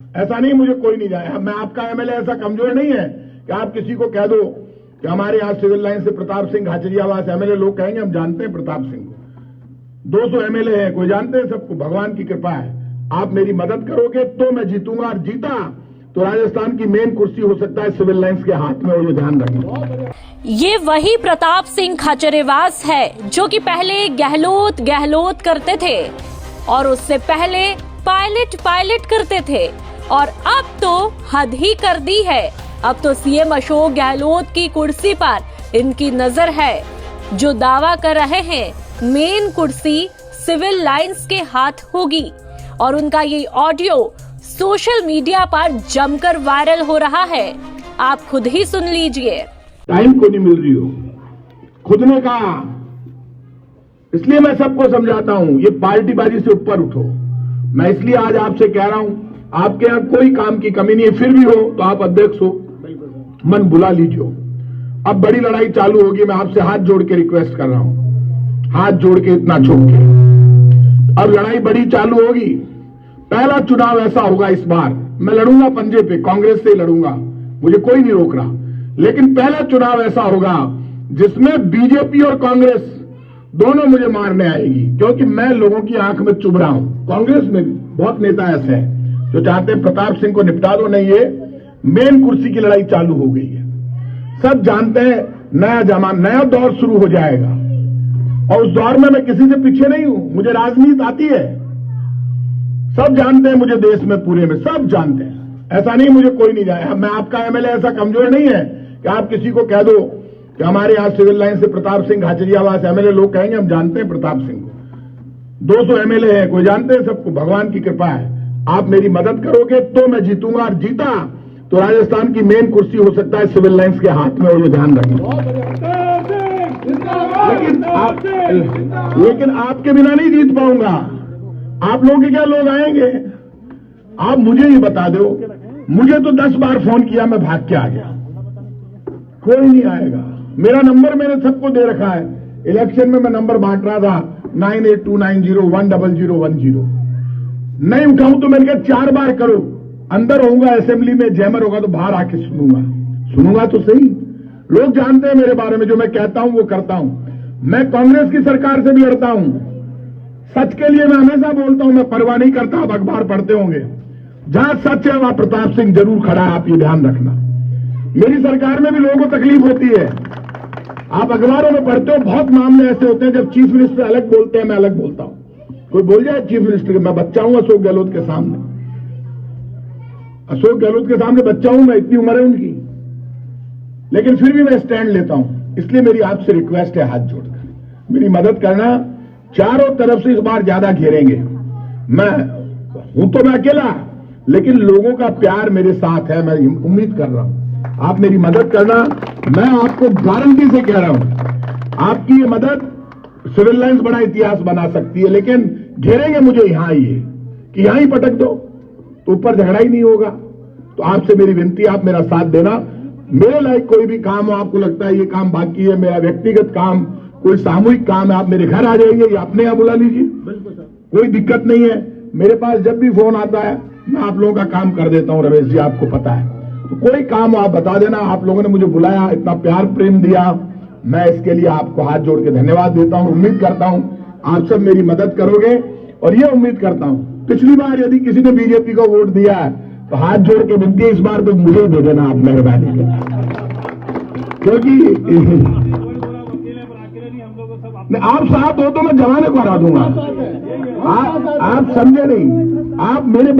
ऐसा नहीं मुझे कोई नहीं जाए। मैं आपका एमएलए ऐसा कमजोर नहीं है कि आप किसी को कह दो कि हमारे यहाँ सिविल लाइन से प्रताप सिंह घाचरियावास एमएलए, लोग कहेंगे हम जानते हैं प्रताप सिंह को, 200 एमएलए है, कोई जानते हैं सबको, भगवान की कृपा है। आप मेरी मदद करोगे तो मैं जीतूंगा, और जीता तो राजस्थान की मेन कुर्सी हो सकता है सिविल लाइंस के हाथ में, और ये ध्यान रखना। ये वही प्रताप सिंह घाचरियावास है जो कि पहले गहलोत करते थे और उससे पहले पायलट करते थे, और अब तो हद ही कर दी है। अब तो सीएम अशोक गहलोत की कुर्सी पर इनकी नजर है, जो दावा कर रहे हैं मेन कुर्सी सिविल लाइंस के हाथ होगी। और उनका ये ऑडियो सोशल मीडिया पर जमकर वायरल हो रहा है, आप खुद ही सुन लीजिए। टाइम को नहीं मिल रही हो, खुद ने कहा, इसलिए मैं सबको समझाता हूं ये पार्टीबाजी से ऊपर उठो। मैं इसलिए आज आपसे कह रहा हूं, आपके यहां कोई काम की कमी नहीं है, फिर भी हो तो आप अध्यक्ष हो, मन बुला लीजिए। अब बड़ी लड़ाई चालू होगी, मैं आपसे हाथ जोड़ के रिक्वेस्ट कर रहा हूं, हाथ जोड़ के इतना छोड़ के, अब लड़ाई बड़ी चालू होगी। पहला चुनाव ऐसा होगा इस बार, मैं लड़ूंगा पंजे पे, कांग्रेस से लड़ूंगा, मुझे कोई नहीं रोक रहा, लेकिन पहला चुनाव ऐसा होगा जिसमें बीजेपी और कांग्रेस दोनों मुझे मारने आएगी, क्योंकि मैं लोगों की आंख में चुभ रहा हूं। कांग्रेस में बहुत नेता ऐसे हैं जो चाहते हैं प्रताप सिंह को निपटा दो, नहीं, ये मेन कुर्सी की लड़ाई चालू हो गई है। सब जानते हैं नया जमाना, नया दौर शुरू हो जाएगा, और उस दौर में मैं किसी से पीछे नहीं हूं, मुझे राजनीति आती है, सब जानते हैं मुझे, देश में पूरे में सब जानते हैं। ऐसा नहीं मुझे कोई नहीं जाए। मैं आपका एमएलए ऐसा कमजोर नहीं है कि आप किसी को कह दो कि हमारे यहाँ सिविल लाइन से प्रताप सिंह घाचरियावास एमएलए, लोग कहेंगे हम जानते हैं प्रताप सिंह को, 200 एमएलए है, कोई जानते हैं सबको, भगवान की कृपा है। आप मेरी मदद करोगे तो मैं जीतूंगा, और जीता तो राजस्थान की मेन कुर्सी हो सकता है सिविल लाइंस के हाथ में, और ये ध्यान रखना। लेकिन आपके बिना नहीं जीत पाऊंगा। आप लोगों के क्या लोग आएंगे? आप मुझे ही बता दो, मुझे तो 10 बार फोन किया, मैं भाग के आ गया, कोई नहीं आएगा। मेरा नंबर मैंने सबको दे रखा है, इलेक्शन में मैं नंबर बांट रहा था 9829010010, नहीं उठाऊं तो मैंने कहा 4 बार करो, अंदर होऊंगा असेंबली में, जैमर होगा तो बाहर आके सुनूंगा तो सही। लोग जानते हैं मेरे बारे में, जो मैं कहता हूं वो करता हूं। मैं कांग्रेस की सरकार से भी लड़ता हूं, सच के लिए मैं हमेशा बोलता हूं, मैं परवाह नहीं करता। आप अखबार पढ़ते होंगे, जहां सच है वहां प्रताप सिंह जरूर खड़ा है, आप ये ध्यान रखना। मेरी सरकार में भी लोगों को तकलीफ होती है, आप अखबारों में पढ़ते हो, बहुत मामले ऐसे होते हैं जब चीफ मिनिस्टर अलग बोलते हैं, मैं अलग बोलता हूं। कोई बोल जाए चीफ मिनिस्टर के, मैं बच्चा हूं अशोक गहलोत के सामने, अशोक गहलोत के सामने बच्चा हूं मैं, इतनी उम्र है उनकी, लेकिन फिर भी मैं स्टैंड लेता हूं। इसलिए मेरी आपसे रिक्वेस्ट है, हाथ जोड़कर मेरी मदद करना। चारों तरफ से इस बार ज्यादा घेरेंगे, मैं हूं तो मैं अकेला, लेकिन लोगों का प्यार मेरे साथ है, मैं उम्मीद कर रहा हूं आप मेरी मदद करना। मैं आपको गारंटी से कह रहा हूं, आपकी ये मदद सिविल लाइंस बड़ा इतिहास बना सकती है, लेकिन घेरेंगे मुझे यहां ही, कि यहां ही पटक दो तो ऊपर झगड़ा ही नहीं होगा। तो आपसे मेरी विनती, आप मेरा साथ देना। मेरे लायक कोई भी काम हो, आपको लगता है ये काम बाकी है, मेरा व्यक्तिगत काम, कोई सामूहिक काम है, आप मेरे घर आ जाइए या अपने यहाँ बुला लीजिए, कोई दिक्कत नहीं है। मेरे पास जब भी फोन आता है मैं आप लोगों का काम कर देता हूं, रमेश जी आपको पता है। तो कोई काम आप बता देना, आप लोगों ने मुझे बुलाया, इतना प्यार प्रेम दिया, मैं इसके लिए आपको हाथ जोड़ के धन्यवाद देता हूं। उम्मीद करता हूं आप सब मेरी मदद करोगे, और ये उम्मीद करता हूं पिछली बार यदि किसी ने बीजेपी को वोट दिया है तो हाथ जोड़ के विनती है, इस बार तो मुझे ही दे देना आप, मेहरबानी करके, क्योंकि आप साथ हो तो मैं जमाने को हरा दूंगा। आप समझे नहीं, आप मेरे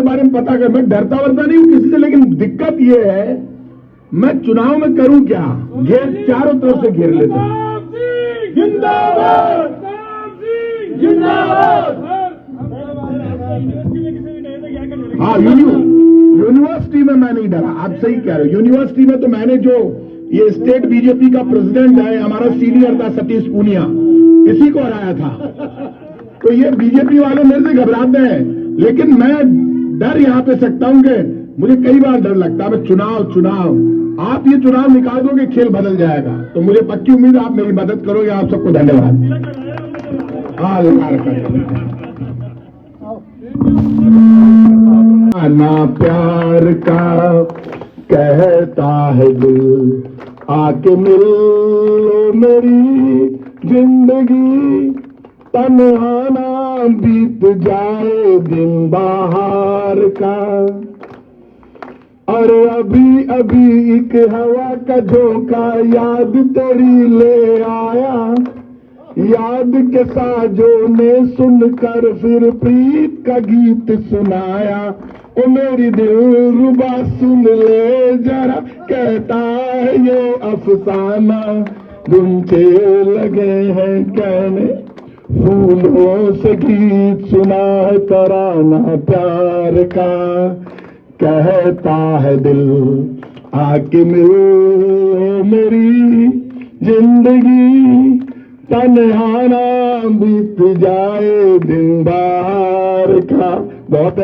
बारे में पता कर, मैं डरता वरता नहीं हूं किसी से, लेकिन दिक्कत ये है मैं चुनाव में करूं क्या, चारों तरफ से घेर लेता हूं। जिंदाबाद जिंदाबाद। हाँ, यूनिवर्सिटी में मैं नहीं डरा, आप सही कह रहे हो। यूनिवर्सिटी में तो मैंने, जो ये स्टेट बीजेपी का प्रेसिडेंट है, हमारा सीनियर था सतीश पूनिया, इसी को हराया था। तो ये बीजेपी वाले मेरे से घबराते हैं, लेकिन मैं डर यहां पे सकता हूं कि मुझे कई बार डर लगता है। मैं चुनाव आप ये चुनाव निकाल दोगे, खेल बदल जाएगा। तो मुझे पक्की उम्मीद आप मेरी मदद करोगे। आप सबको धन्यवाद। हाँ, ना प्यार का कहता है दिल, आके मिल लो मेरी जिंदगी, तन्हा ना बीत जाए दिन बाहर का। अरे अभी अभी एक हवा का झोंका याद तेरी ले आया, याद के साजों ने सुनकर फिर प्रीत का गीत सुनाया। ओ मेरी दिलरुबा सुन ले जरा, कहता है ये अफसाना, गुंचे लगे हैं कहने, फूलों से गीत सुना है तराना प्यार का। कहता है दिल आके मिल मेरी जिंदगी, तन्हा ना बीत जाए दिन बाहर का। बहुत